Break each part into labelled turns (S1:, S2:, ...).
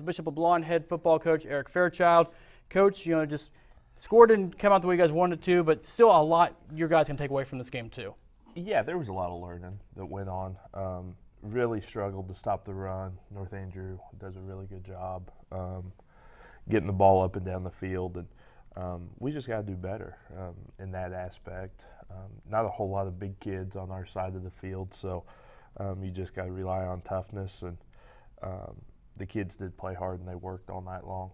S1: the Bishop LeBlond head football coach, Eric Fairchild. Coach, just score didn't come out the way you guys wanted to, but still a lot your guys can take away from this game too.
S2: Yeah, there was a lot of learning that went on. Really struggled to stop the run. North Andrew does a really good job getting the ball up and down the field, and we just got to do better in that aspect. Not a whole lot of big kids on our side of the field, so you just got to rely on toughness, and the kids did play hard and they worked all night long.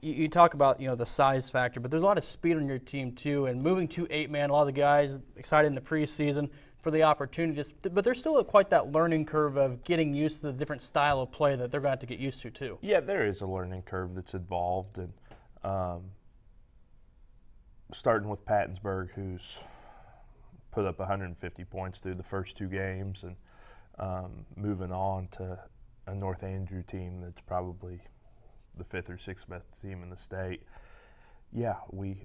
S1: You talk about the size factor, but there's a lot of speed on your team too, and moving to 8-man, a lot of the guys excited in the preseason for the opportunities, but there's still quite that learning curve of getting used to the different style of play that they're going to have to get used to too.
S2: Yeah, there is a learning curve that's involved, and starting with Pattonsburg, who's put up 150 points through the first 2 games, and moving on to a North Andrew team that's probably the 5th or 6th best team in the state. Yeah, we've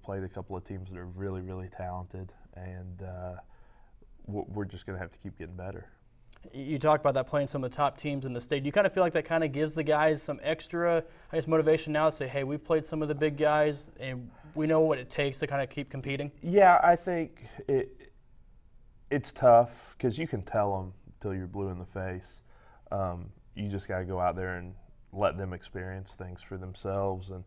S2: played a couple of teams that are really, really talented, and we're just going to have to keep getting better.
S1: You talk about that playing some of the top teams in the state. Do you kind of feel like that kind of gives the guys some extra, motivation now to say, hey, we've played some of the big guys and we know what it takes to kind of keep competing?
S2: Yeah, I think it's tough because you can tell them till you're blue in the face. You just got to go out there and let them experience things for themselves. And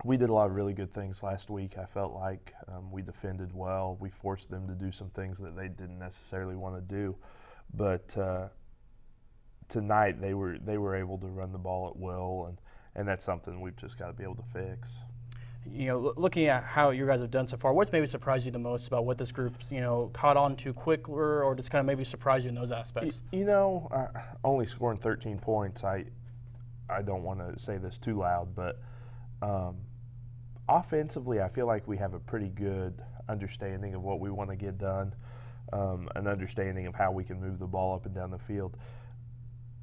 S2: we did a lot of really good things last week. I felt like we defended well. We forced them to do some things that they didn't necessarily want to do. But tonight they were able to run the ball at will, and that's something we've just got to be able to fix.
S1: Looking at how you guys have done so far, what's maybe surprised you the most about what this group's, caught on to quicker, or just kind of maybe surprised you in those aspects?
S2: Only scoring 13 points, I don't want to say this too loud, but offensively, I feel like we have a pretty good understanding of what we want to get done, an understanding of how we can move the ball up and down the field.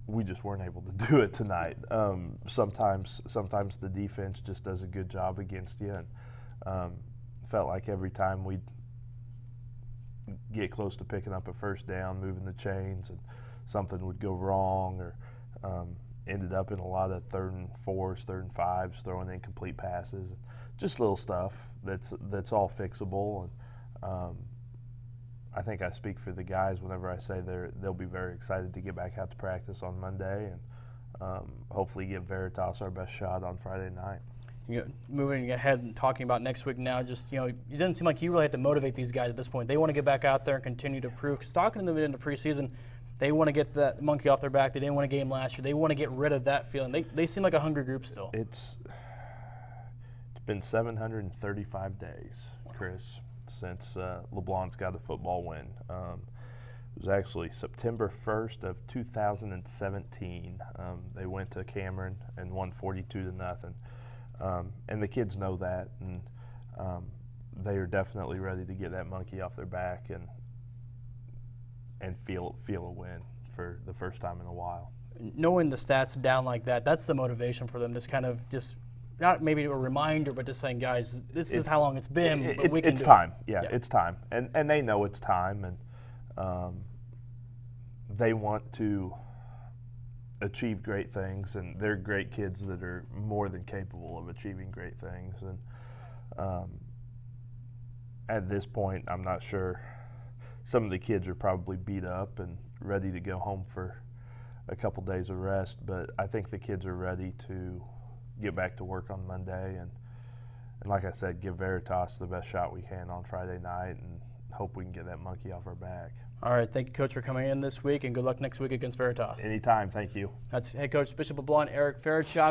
S2: We just weren't able to do it tonight. Sometimes the defense just does a good job against you, and felt like every time we'd get close to picking up a first down, moving the chains, and something would go wrong, or ended up in a lot of 3rd and 4s, 3rd and 5s, throwing incomplete passes, just little stuff that's all fixable. And I think I speak for the guys whenever I say they'll be very excited to get back out to practice on Monday, and hopefully give Veritas our best shot on Friday night.
S1: Moving ahead and talking about next week now, just it doesn't seem like you really have to motivate these guys at this point. They want to get back out there and continue to prove. Because talking to them in the preseason, they want to get that monkey off their back. They didn't win a game last year. They want to get rid of that feeling. They seem like a hungry group still.
S2: It's been 735 days, Chris, since LeBlond's got a football win. It was actually September 1st of 2017. They went to Cameron and won 42-0. And the kids know that, and they are definitely ready to get that monkey off their back and feel a win for the first time in a while.
S1: Knowing the stats down like that, that's the motivation for them. Just not maybe a reminder, but just saying, guys, this is how long it's been. But we can
S2: it's
S1: do
S2: time.
S1: It.
S2: Yeah, it's time, and they know it's time, and they want to achieve great things, and they're great kids that are more than capable of achieving great things. And at this point, I'm not sure. Some of the kids are probably beat up and ready to go home for a couple days of rest, but I think the kids are ready to get back to work on Monday, and like I said, give Veritas the best shot we can on Friday night, and hope we can get that monkey off our back.
S1: All right, thank you, Coach, for coming in this week, and good luck next week against Veritas.
S2: Anytime, thank you.
S1: That's head coach Bishop LeBlond Eric Fairchild.